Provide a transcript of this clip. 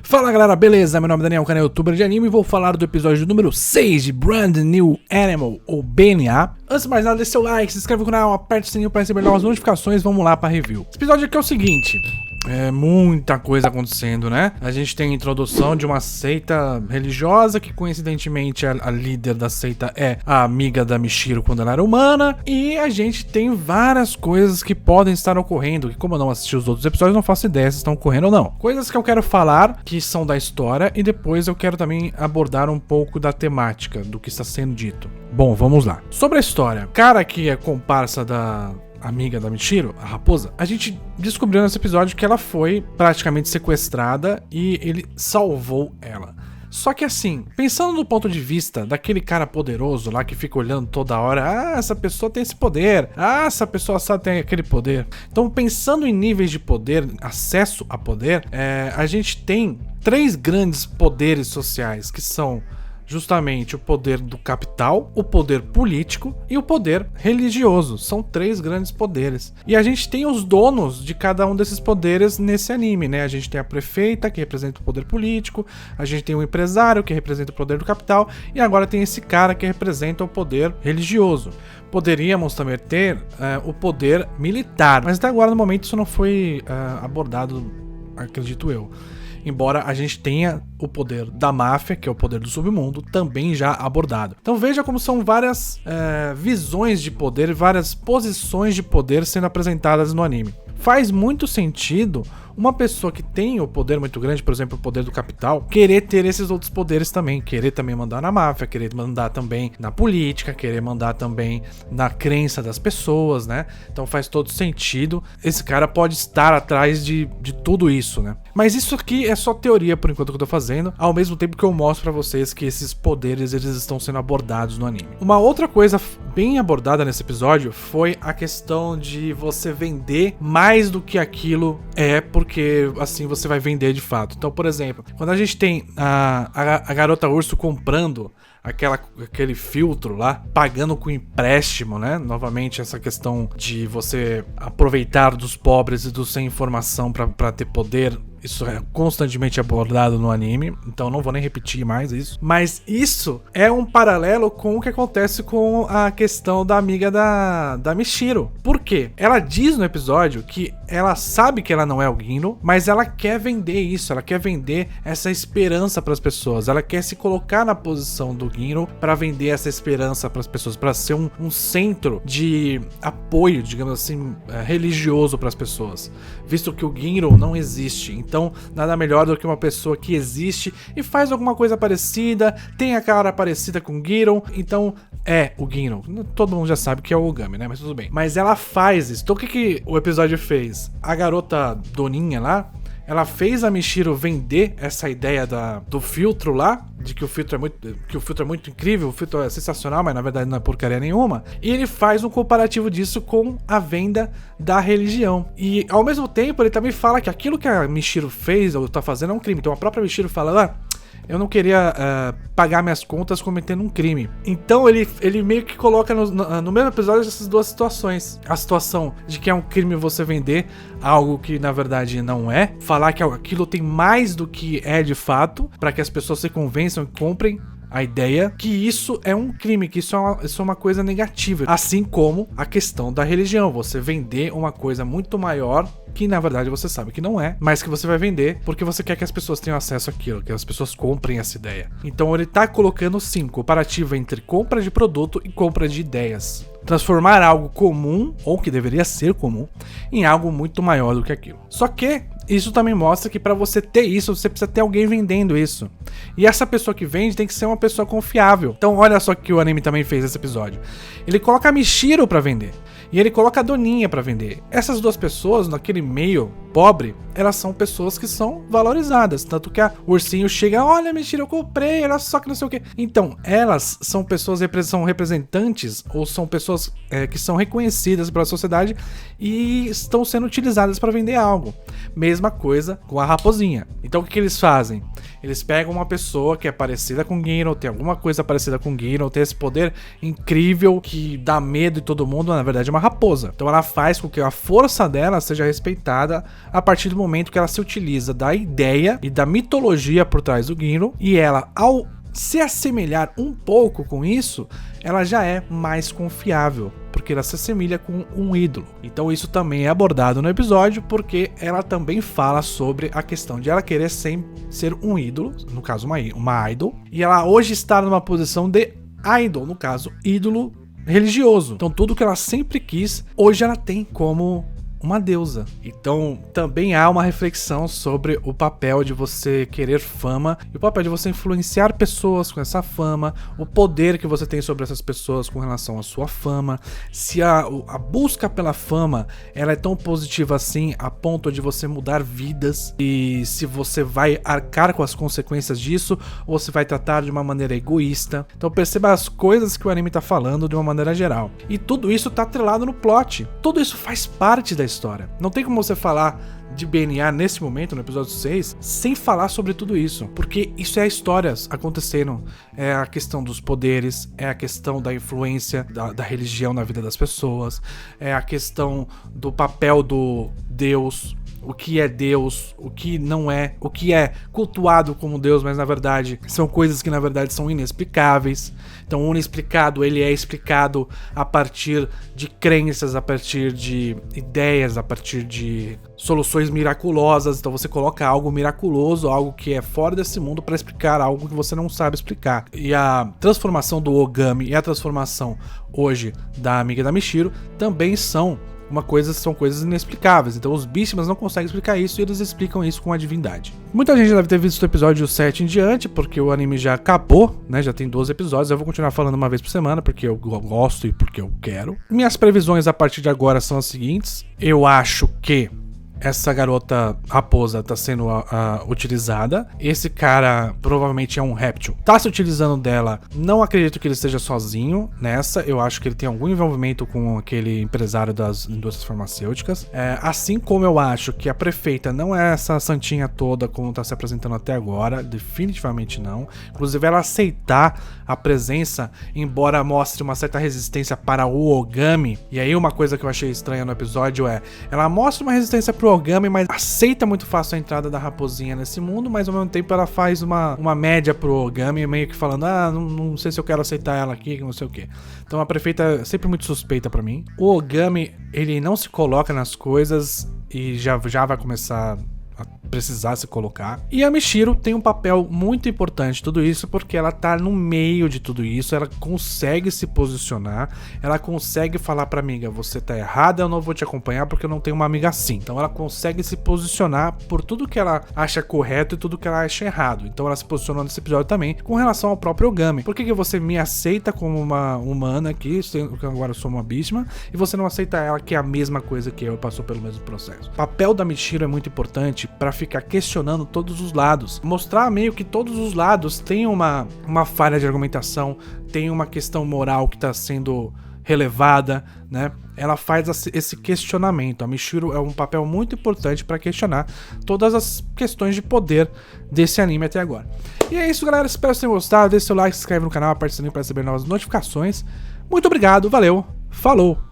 Fala galera, beleza? Meu nome é Daniel, canal youtuber de anime e vou falar do episódio número 6 de Brand New Animal, ou BNA. Antes de mais nada, deixe seu like, se inscreve no canal, aperte o sininho para receber novas notificações, vamos lá para review. Esse episódio aqui é o seguinte... É muita coisa acontecendo, né? A gente tem a introdução de uma seita religiosa que coincidentemente a líder da seita é a amiga da Michiro quando ela era humana. E a gente tem várias coisas que podem estar ocorrendo, que como eu não assisti os outros episódios, não faço ideia se estão ocorrendo ou não. Coisas que eu quero falar, que são da história, e depois eu quero também abordar um pouco da temática, do que está sendo dito. Bom, vamos lá. Sobre a história, cara que é comparsa da... amiga da Michiro, a raposa, a gente descobriu nesse episódio que ela foi praticamente sequestrada e ele salvou ela. Só que assim, pensando do ponto de vista daquele cara poderoso lá que fica olhando toda hora, essa pessoa tem esse poder, essa pessoa só tem aquele poder. Então pensando em níveis de poder, acesso a poder, a gente tem 3 grandes poderes sociais que são justamente o poder do capital, o poder político e o poder religioso. São 3 grandes poderes. E a gente tem os donos de cada um desses poderes nesse anime, né? A gente tem a prefeita, que representa o poder político, a gente tem o empresário, que representa o poder do capital, e agora tem esse cara que representa o poder religioso. Poderíamos também ter o poder militar, mas até agora no momento isso não foi abordado, acredito eu. Embora a gente tenha o poder da máfia, que é o poder do submundo, também já abordado. Então veja como são várias visões de poder, várias posições de poder sendo apresentadas no anime. Faz muito sentido uma pessoa que tem o poder muito grande, por exemplo, o poder do capital, querer ter esses outros poderes também. Querer também mandar na máfia, querer mandar também na política, querer mandar também na crença das pessoas, né? Então faz todo sentido. Esse cara pode estar atrás de tudo isso, né? Mas isso aqui é só teoria por enquanto que eu tô fazendo, ao mesmo tempo que eu mostro pra vocês que esses poderes eles estão sendo abordados no anime. Uma outra coisa bem abordada nesse episódio foi a questão de você vender mais do que aquilo porque assim você vai vender de fato. Então, por exemplo, quando a gente tem a garota urso comprando aquele filtro lá, pagando com empréstimo, né? Novamente essa questão de você aproveitar dos pobres e dos sem informação pra ter poder. Isso é constantemente abordado no anime, então não vou nem repetir mais isso. Mas isso é um paralelo com o que acontece com a questão da amiga da Michiro. Por quê? Ela diz no episódio que ela sabe que ela não é o Gino, mas ela quer vender isso, ela quer vender essa esperança para as pessoas. Ela quer se colocar na posição do Gino para vender essa esperança para as pessoas, para ser um centro de apoio, digamos assim, religioso para as pessoas, visto que o Gino não existe. Então, nada melhor do que uma pessoa que existe e faz alguma coisa parecida, tem a cara parecida com o Giron, então é o Giron. Todo mundo já sabe que é o Ogami, né? Mas tudo bem. Mas ela faz isso. Então o que o episódio fez? A garota doninha lá, ela fez a Michiro vender essa ideia do filtro lá, de que o filtro é muito incrível, o filtro é sensacional, mas na verdade não é porcaria nenhuma. E ele faz um comparativo disso com a venda da religião. E ao mesmo tempo ele também fala que aquilo que a Michiro fez ou tá fazendo é um crime. Então a própria Michiro fala eu não queria pagar minhas contas cometendo um crime. Então ele meio que coloca no mesmo episódio essas duas situações. A situação de que é um crime você vender algo que na verdade não é. Falar que aquilo tem mais do que é de fato, para que as pessoas se convençam e comprem a ideia que isso é um crime, que isso é uma coisa negativa. Assim como a questão da religião. Você vender uma coisa muito maior que na verdade você sabe que não é, mas que você vai vender porque você quer que as pessoas tenham acesso àquilo, que as pessoas comprem essa ideia. Então ele tá colocando sim, comparativo entre compra de produto e compra de ideias. Transformar algo comum, ou que deveria ser comum, em algo muito maior do que aquilo. Só que isso também mostra que para você ter isso, você precisa ter alguém vendendo isso. E essa pessoa que vende tem que ser uma pessoa confiável. Então olha só que o anime também fez nesse episódio. Ele coloca a Michiro para vender. E ele coloca a Doninha pra vender. Essas duas pessoas, naquele meio pobre, elas são pessoas que são valorizadas. Tanto que o ursinho chega, olha, mentira, eu comprei, olha só que não sei o que. Então, elas são pessoas, são representantes, ou são pessoas que são reconhecidas pela sociedade e estão sendo utilizadas para vender algo. Mesma coisa com a raposinha. Então, o que eles fazem? Eles pegam uma pessoa que é parecida com Gino, tem alguma coisa parecida com Gino, tem esse poder incrível que dá medo em todo mundo, na verdade é uma raposa. Então ela faz com que a força dela seja respeitada a partir do momento que ela se utiliza da ideia e da mitologia por trás do Ginro, e ela, ao se assemelhar um pouco com isso, ela já é mais confiável, porque ela se assemelha com um ídolo. Então isso também é abordado no episódio, porque ela também fala sobre a questão de ela querer sempre ser um ídolo, no caso uma idol, e ela hoje está numa posição de idol, no caso ídolo religioso. Então tudo que ela sempre quis, hoje ela tem como uma deusa. Então também há uma reflexão sobre o papel de você querer fama e o papel de você influenciar pessoas com essa fama, o poder que você tem sobre essas pessoas com relação à sua fama, se a busca pela fama ela é tão positiva assim a ponto de você mudar vidas, e se você vai arcar com as consequências disso ou você vai tratar de uma maneira egoísta. Então perceba as coisas que o anime tá falando de uma maneira geral, e tudo isso tá atrelado no plot, tudo isso faz parte da história. Não tem como você falar de BNA nesse momento, no episódio 6, sem falar sobre tudo isso, porque isso é histórias acontecendo, é a questão dos poderes, é a questão da influência da religião na vida das pessoas, é a questão do papel do Deus, o que é Deus, o que não é, o que é cultuado como Deus, mas na verdade são coisas que na verdade são inexplicáveis. Então o inexplicado, ele é explicado a partir de crenças, a partir de ideias, a partir de soluções miraculosas. Então você coloca algo miraculoso, algo que é fora desse mundo para explicar algo que você não sabe explicar. E a transformação do Ogami e a transformação hoje da amiga da Michiro também são coisas inexplicáveis. Então os Beastmans não conseguem explicar isso e eles explicam isso com a divindade. Muita gente deve ter visto o episódio 7 em diante, porque o anime já acabou, né? Já tem 12 episódios. Eu vou continuar falando uma vez por semana, porque eu gosto e porque eu quero. Minhas previsões a partir de agora são as seguintes. Eu acho que essa garota raposa tá sendo utilizada. Esse cara provavelmente é um réptil, tá se utilizando dela. Não acredito que ele esteja sozinho nessa. Eu acho que ele tem algum envolvimento com aquele empresário das indústrias farmacêuticas. Assim como eu acho que a prefeita não é essa santinha toda como tá se apresentando até agora. Definitivamente não. Inclusive ela aceitar a presença, embora mostre uma certa resistência para o Ogami. E aí uma coisa que eu achei estranha no episódio é, ela mostra uma resistência pro Ogami, mas aceita muito fácil a entrada da raposinha nesse mundo, mas ao mesmo tempo ela faz uma média pro Ogami, meio que falando, não sei se eu quero aceitar ela aqui, não sei o que. Então a prefeita é sempre muito suspeita pra mim. O Ogami, ele não se coloca nas coisas e já vai começar a precisar se colocar. E a Michiro tem um papel muito importante em tudo isso, porque ela tá no meio de tudo isso, ela consegue se posicionar, ela consegue falar pra amiga, você tá errada, eu não vou te acompanhar porque eu não tenho uma amiga assim. Então ela consegue se posicionar por tudo que ela acha correto e tudo que ela acha errado. Então ela se posicionou nesse episódio também com relação ao próprio Ogami. Por que você me aceita como uma humana aqui, sendo que agora eu sou uma Beastman, e você não aceita ela que é a mesma coisa que eu, passou pelo mesmo processo? O papel da Michiro é muito importante pra ficar questionando todos os lados, mostrar meio que todos os lados têm uma falha de argumentação, tem uma questão moral que está sendo relevada, né? Ela faz esse questionamento. A Michiro é um papel muito importante para questionar todas as questões de poder desse anime até agora. E é isso, galera, espero que vocês tenham gostado. Deixe seu like, se inscreve no canal, aperte o sininho para receber novas notificações. Muito obrigado, valeu, falou!